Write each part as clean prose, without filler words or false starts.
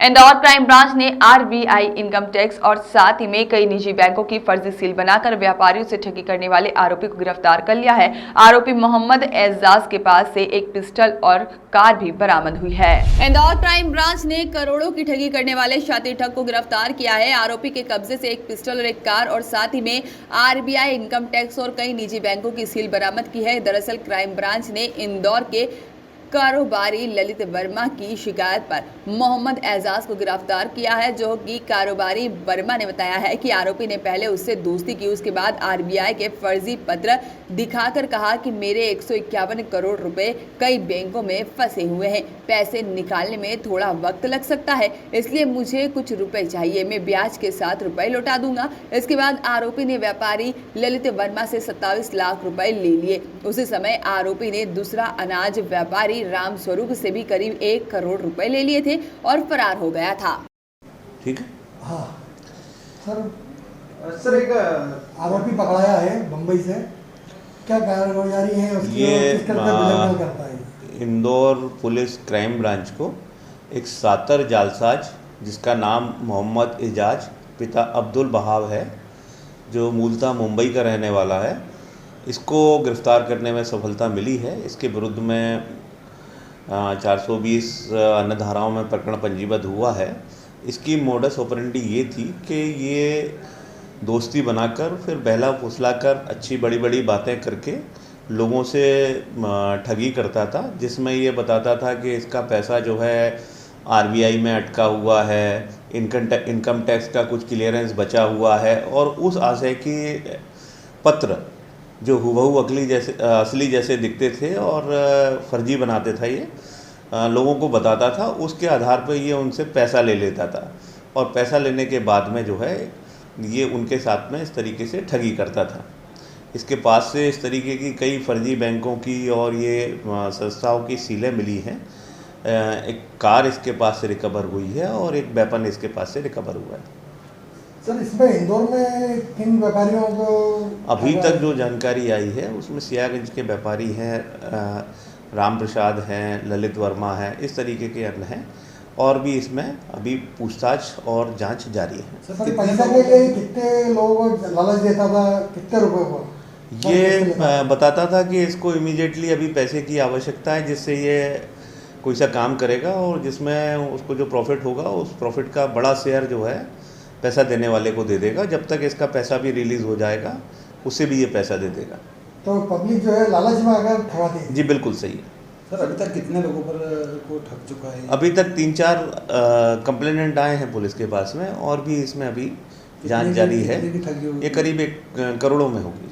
Indore crime branch ने RBI income tax और साथ ही में कई निजी बैंकों की फर्जी सील बनाकर व्यापारियों से ठगी करने वाले आरोपी को गिरफ्तार कर लिया है। आरोपी मोहम्मद एजाज के पास से एक पिस्टल और कार भी बरामद हुई है। इंदौर क्राइम ब्रांच ने करोड़ों की ठगी करने वाले शातिर ठग को गिरफ्तार किया है। आरोपी के कब्जे से एक पिस्टल और एक कार और साथ ही में आरबीआई इनकम टैक्स और कई निजी बैंकों की सील बरामद की है। दरअसल क्राइम ब्रांच ने इंदौर के कारोबारी ललित वर्मा की शिकायत पर मोहम्मद एजाज को गिरफ्तार किया है, जो कि कारोबारी वर्मा ने बताया है कि आरोपी ने पहले उससे दोस्ती की, उसके बाद आरबीआई के फर्जी पत्र दिखाकर कहा कि मेरे 151 करोड़ रुपए कई बैंकों में फंसे हुए हैं, पैसे निकालने में थोड़ा वक्त लग सकता है, इसलिए मुझे कुछ रुपए चाहिए, मैं ब्याज के साथ रुपए लौटा दूंगा। इसके बाद आरोपी ने व्यापारी ललित वर्मा से 27 लाख रुपए ले लिए। उसी समय आरोपी ने दूसरा अनाज व्यापारी राम स्वरूप से भी करीब 1 करोड़ रुपए ले लिए थे और फरार हो गया था। ठीक है। हाँ सर एक आरोपी पकड़ाया है बम्बई से, क्या कार्रवाई है उसकी और किस तरह से गुजरना करता है? इंदौर पुलिस क्राइम ब्रांच को एक सातर जालसाज जिसका नाम मोहम्मद एजाज पिता अब्दुल बहाव है, जो मूलतः मुंबई का रहने वाला है, इसको गिरफ्तार करने में सफलता मिली है। इसके विरुद्ध में 420 अन्य धाराओं में प्रकरण पंजीबद्ध हुआ है। इसकी मोडस ऑपरेंडी ये थी कि ये दोस्ती बनाकर फिर बहला फुसलाकर अच्छी बड़ी बड़ी बातें करके लोगों से ठगी करता था, जिसमें ये बताता था कि इसका पैसा जो है आरबीआई में अटका हुआ है, इनकम टैक्स का कुछ क्लियरेंस बचा हुआ है, और उस आशय की पत्र जो हुबहू असली जैसे दिखते थे और फर्जी बनाते था, ये लोगों को बताता था। उसके आधार पर ये उनसे पैसा ले लेता था और पैसा लेने के बाद में जो है ये उनके साथ में इस तरीके से ठगी करता था। इसके पास से इस तरीके की कई फर्जी बैंकों की और ये संस्थाओं की सीलें मिली हैं। एक कार इसके पास से रिकवर हुई है और एक वेपन इसके पास से रिकवर हुआ है। सर इसमें इंदौर में किन व्यापारियों को अभी तक जो जानकारी आई है उसमें सियागंज के व्यापारी हैं, राम प्रसाद हैं, ललित वर्मा हैं, इस तरीके के अन्य हैं, और भी इसमें अभी पूछताछ और जांच जारी है। सर पैसा के लिए कितने लोगों को लालच देता था, कितने रुपए को? ये बताता था कि इसको इमीडिएटली अभी पैसे की आवश्यकता है, जिससे ये कोई सा काम करेगा और जिसमें उसको जो प्रॉफिट होगा उस प्रॉफिट का बड़ा शेयर जो है पैसा देने वाले को दे देगा। जब तक इसका पैसा भी रिलीज़ हो जाएगा उसे भी ये पैसा दे देगा। तो पब्लिक जो है लालच में अगर ठगाती है? जी बिल्कुल सही है। सर अभी तक कितने लोगों पर को ठग चुका है? अभी तक 3-4 कंप्लेनेंट आए हैं पुलिस के पास में, और भी इसमें अभी जांच जारी है। ये करीब 1 करोड़ों में होगी।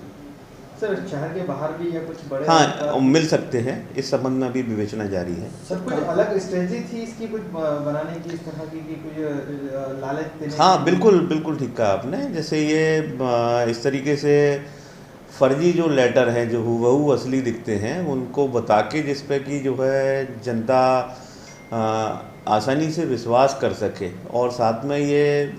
सर शहर के बाहर भी या कुछ बड़े? हाँ मिल सकते हैं, इस संबंध में अभी विवेचना जारी है। सर कुछ अलग स्ट्रेटजी थी इसकी कुछ बनाने की, इस तरह की कुछ लालच देने? हाँ बिल्कुल ठीक कहा आपने। जैसे ये इस तरीके से फर्जी जो लेटर हैं जो हुबहू असली दिखते हैं उनको बता के, जिस पे कि जो है जनता आसानी से विश्वास कर सके, और साथ में ये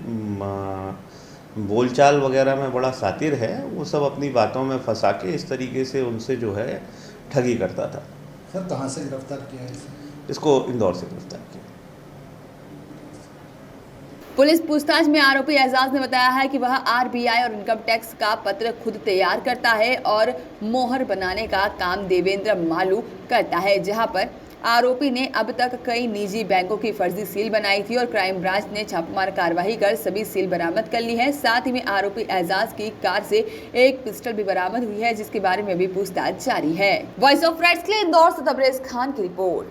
बोलचाल वगैरह में बड़ा शातिर है, वो सब अपनी बातों में फंसा के इस तरीके से उनसे जो है ठगी करता था। सर कहाँ से गिरफ्तार किया है इसको? इंदौर से गिरफ्तार किया। पुलिस पूछताछ में आरोपी एजाज ने बताया है कि वह आरबीआई और इनकम टैक्स का पत्र खुद तैयार करता है और मोहर बनाने का काम देवेंद्र मालू करता है, जहां पर आरोपी ने अब तक कई निजी बैंकों की फर्जी सील बनाई थी और क्राइम ब्रांच ने छापेमार कार्रवाई कर सभी सील बरामद कर ली है। साथ ही में आरोपी एजाज की कार से एक पिस्टल भी बरामद हुई है, जिसके बारे में भी पूछताछ जारी है। वॉइस ऑफ राइट्स के लिए इंदौर से तबरेज खान की रिपोर्ट।